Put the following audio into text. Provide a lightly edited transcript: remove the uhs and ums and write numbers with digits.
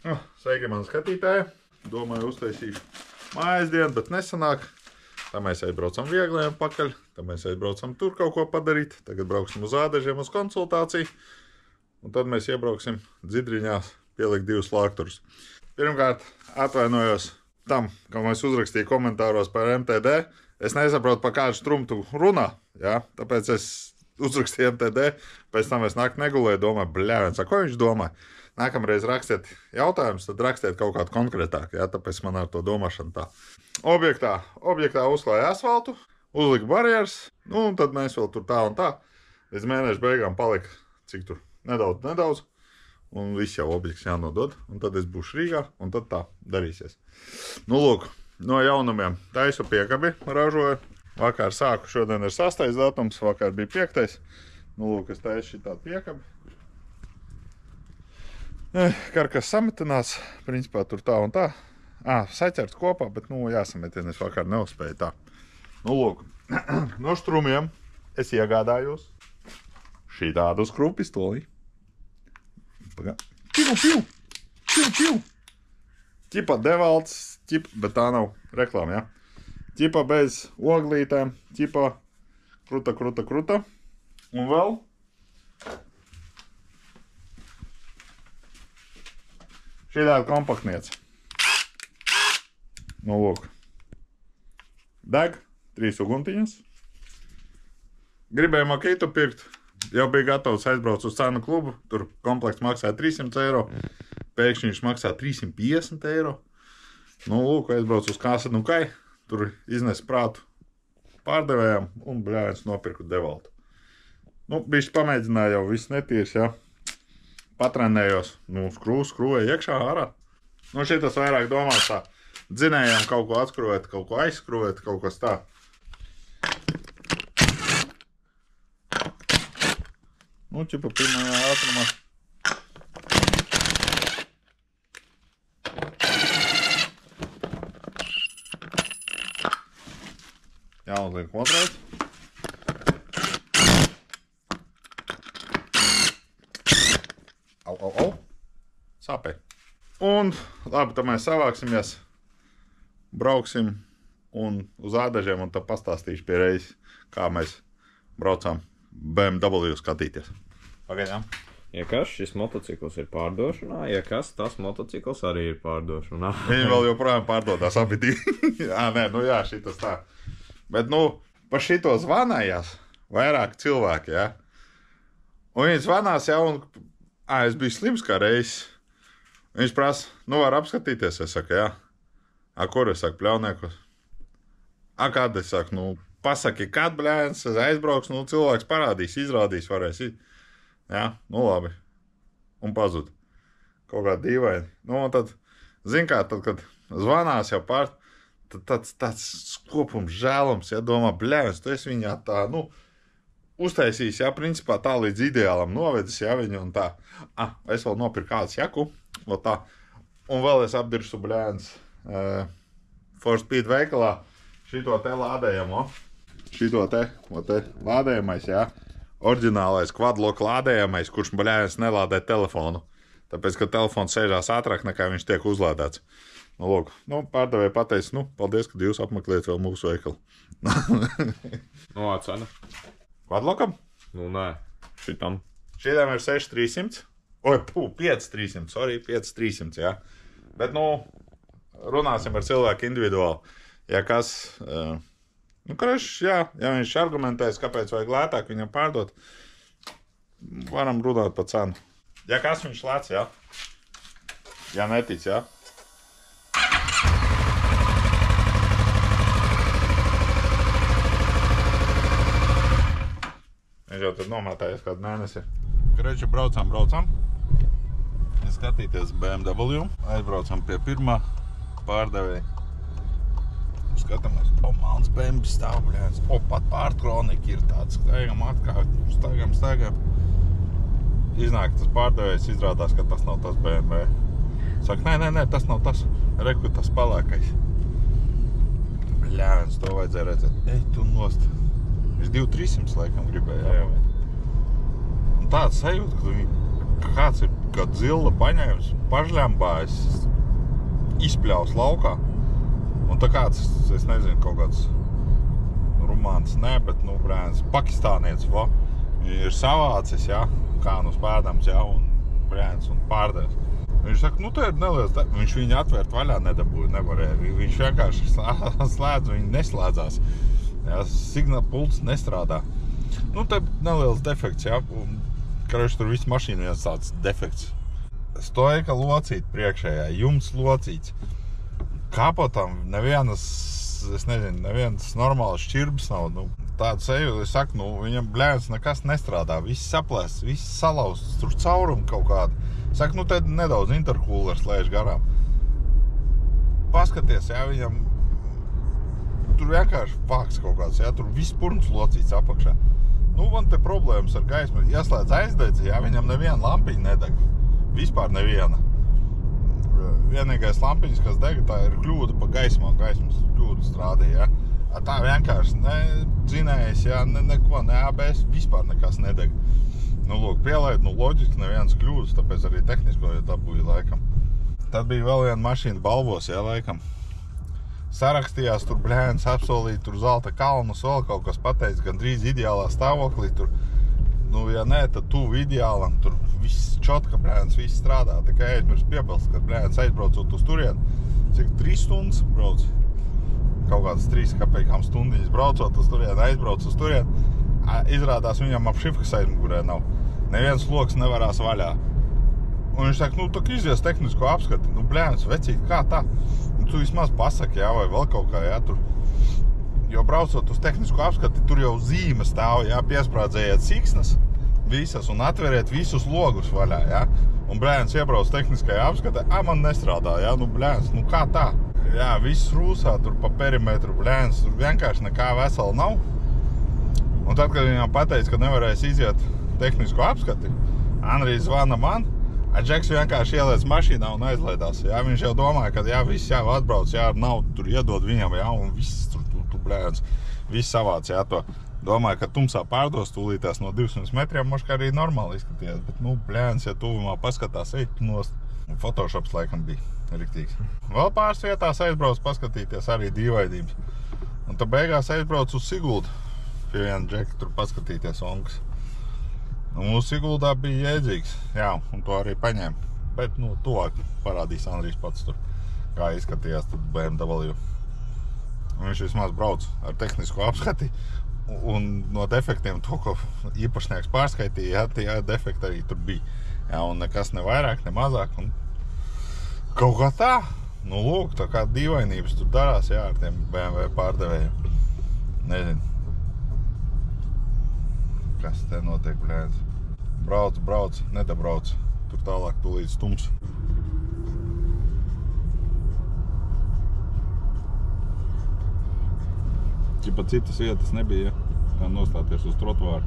Sveiki, man skatītāji. Domāju, uztaisīšu mājas dienu, bet nesanāk. Tā mēs aizbraucam viegliem pakaļ. Tā mēs aizbraucam tur kaut ko padarīt. Tagad brauksim uz Ādažiem uz konsultāciju. Un tad mēs iebrauksim Dzidriņās pielikt 2 slāgturus. Pirmkārt, atvainojos tam, ka mēs uzrakstīja komentāros par MTD. Es nesaprotu, par kādu strumtu runā. Ja? Tāpēc es uzrakstīju MTD. Pēc tam es nakti negulēju, domāju, bļāviens, ko viņš domā? Nākamreiz rakstiet jautājumus, tad rakstiet kaut kādu konkrētāku. Ja? Tāpēc man ar to domāšanu tā. Objektā uzklāja asfaltu, uzlika barjeras, nu, un tad mēs vēl tur tā un tā. Līdz mēneša beigām palika, cik tur nedaudz, un viss jau objekts jānodod, un tad es būšu Rīgā, un tad tā darīsies. Nu, lūk, no jaunumiem taisu piekabi ražoju. Vakar sāku, šodien ir 6. datums, vakar bija 5. Nu, lūk, es taisu šitādu piekabi. Karkas sametinās, principā tur tā un tā. Saķerts kopā, bet, nu, jāsametina, es vakar neuzspēju tā. Nu, lūk, no strumiem es iegādājos šī tādu skrūvu pistoli. Piu! Ķipa devalts, bet tā nav reklāma, ja? Ķipa bez oglītēm, ķipa kruta. Un vēl šī tāda kompaktniece. Nu, lūk. Deg, 3 uguntiņas. Gribēju makitu pirkt. Jau bija gatavs aizbraukt uz cenu klubu. Tur komplekts maksāja 300 eiro. Pēkšņi viņš maksā 350 eiro. Nu, lūk, aizbraucu uz Kāsa Nukai. Tur iznes prātu pārdevējām un bļāviens nopirku devaltu. Nu, bišķi pamēģināju, jau viss netīrs, ja. Patrenējos, nu, skrūvēju iekšā ārā. Nu, šitas vairāk domās tā. Dzinējām kaut ko atskrūvēt, kaut ko aizskrūvēt, kaut kas tā. Nu, ķipa pirmajā ātrumā. Jāuzliek otrais. Au. Sāpē. Un, labi, tad mēs savāksimies. Brauksim un uz Ādažiem, un tad pastāstīšu pie reizes, kā mēs braucām BMW skatīties. Pagaidām. Ja kas, šis motocikls ir pārdošanā, ja kas, tas motocikls arī ir pārdošanā. Viņi vēl joprojām pārdodās abi divi. Jā, šitas tā. Bet, nu, pa šito zvanājās vairāk cilvēki, ja. Un viņi zvanās jau, un, es biju slims kā reizes. Viņš prasa, nu, var apskatīties, es saku, jā. Kur es saku, pļauniekos? Kad es saku, nu, pasaki, kad bļēns, es aizbrauks, nu, cilvēks parādīs, izrādīs, varēs. Jā, nu, labi. Un pazud. Kaut kā dīvaini. Nu, un tad, zin kā, tad, kad zvanās jau pār, tad tāds skopums, žēlums, ja domā, bļēns, tu esi viņā tā, nu, uztaisīs, jā, principā tā līdz ideālam novedis, jā, viņu un tā. Es vēl nopirku kādas jaku, vēl tā. Un vēl es apdiršu bļēns. For Speed veikalā šito te lādējamo. Šito te lādējamais, jā. Oriģinālais kvadloka lādējamais, kurš bļēns nelādē telefonu. Tāpēc, ka telefons sēžās ātrāk, nekā viņš tiek uzlādēts. Nu, lūk, nu, pārdevēji pateicis, nu, paldies, ka jūs apmeklējat vēl mūsu veikalu. Nu, cena? Kvadlokam? Nu, nē, šitam. Šitam ir 6300. Oi, 5300, sorry, 5300, jā. Bet, nu, runāsim ar cilvēku individuāli. Ja kas, nu, karš, jā, ja viņš argumentēs, kāpēc vajag lētāk viņam pārdot, varam runāt par cenu. Ja kas viņš lēc, jā. Ja netic, jā. Viņš jau tad nomētājies kādu mēnesi. Kreči, braucam. Skatīties BMW. Aizbraucam pie pirmā pārdevēja. Skatāmies, mans BMW stāv, bļēns. Pat pārtkronika ir tāds. Staigam atkārt, staigam. Iznāk tas pārdevējs, izrādās, ka tas nav tas BMW. Saka, nē, tas nav tas. Reku tas palēkais. Bļēns, to vajadzēja redzēt. Ej, tu nost. Viņš 2300 laikam gribēja. Jā. Un tāds sajūta, ka kāds ir kad zilda paņēmis, pažļambājis, izpļaus laukā. Un tā kāds, es nezinu, kaut kāds rumāns, ne, bet, nu, brēns, pakistānietis, viņš ir savācis, jā, kā nu spēdams, jā, un brēns, un pārdevis. Viņš saka, nu, tā ir neliels, viņš viņu atvērt vaļā nedabūja, nevarēja. Viņš vienkārši slēdz, viņi neslēdzās. Jā, signāla pults nestrādā. Nu, te neliels defekts, jā, un, karoši, tur viss mašīna viens tāds defekts. Stojka locīt priekšējā, jumts locīts. Kapotam nevienas, es nezinu, nevienas normālas šķirbas nav. Nu, tādu seju, es saku, nu, viņam blēns nekas nestrādā. Viss saplēsts, viss salausts, tur caurumi kaut kādi. Saku, nu, te nedaudz intercoolers lēž garām. Paskaties, jā, viņam tur vienkārši vāks kaut kāds, jā, tur viss purns locīts apakšā. Nu, man te problēmas ar gaismu. Ieslēdz aizdedzi, jā, viņam neviena lampiņa nedeg. Vispār neviena. Vienīgais lampiņas, kas dega, tā ir kļūda pa gaismā, gaismas kļūda strādē, jā. Tā vienkārši ne dzinējis, jā, neko, ne ABS, vispār nekas nedeg. Nu, lūk, pielaid, nu, loģiski nevienas kļūdas, tāpēc arī tehnisko dabūja laikam. Tad bija vēl viena mašīna Balvos, jā, laikam. Sarakstījās, tur blēns apsolīja, tur zelta kalnus, vēl kaut kas pateica, gandrīz ideālā stāvoklī, tur, nu, ja nē, tad tuvu ideālam, tur viss čotka blēns, viss strādā, tikai aizmirst piebilst, kad blēns aizbraucot uz turienu, cik 3 stundas brauc, kaut kādas 3 kapekām stundiņas braucot uz turienu, aizbrauc uz turienu, izrādās viņam ap šifkas aizmugurē nav, neviens loks nevarās vaļā. Un viņš saka, nu, tā izies tehnisko apskati, nu, blēns, vecīt, kā tā? Nu, tu vismaz pasaki, jā, vai vēl kaut kā, jā, tur. Jo braucot uz tehnisko apskati, tur jau zīme stāv, jā, piesprādzējiet siksnas visas un atveriet visus logus vaļā, jā. Un blēns iebrauc tehniskajā apskatē, man nestrādā, jā, nu, blēns, nu, kā tā? Jā, viss rūsā, tur pa perimetru blēns, tur vienkārši nekā vesela nav. Un tad, kad viņam pateica, ka nevarēs iziet tehnisko apskati, Andrijs zvana man, Džeks vienkārši ielēc mašīnā un aizlaidās. Jā, viņš jau domāja, ka jā, viss jau atbrauc, jā, ar naudu tur iedod viņam, jā, un viss tur blēns, viss savāc, jā, to. Domāju, ka tumsā pārdos tūlītās no 200 metriem, moškā arī normāli izskatījās, bet, nu, blēns, ja tuvumā paskatās, eit nost. Photoshops laikam bija riktīgs. Vēl pāris vietās aizbrauc paskatīties arī dīvainības. Un tad beigās aizbrauc uz Siguldu, pie viena Džeka tur paskatīties onkas. Mūsu Siguldā bija jēdzīgs, jā, un to arī paņēma. Bet, nu, tuvāk parādīs Andrijs pats tur, kā izskatījās tur BMW. Un viņš vismaz brauc ar tehnisko apskati, un no defektiem to, ko īpašnieks pārskaitīja, jā, tie defekti arī tur bija. Jā, un nekas ne vairāk, ne mazāk, un kaut kā tā, nu, lūk, tā kā dīvainības tur darās, jā, ar tiem BMW pārdevējiem. Nezinu. Kas te notiek, blēns? Brauc, nedabrauc. Tur tālāk tūlīt stums. Čipa citas vietas nebija, kā nostāties uz trotuāru.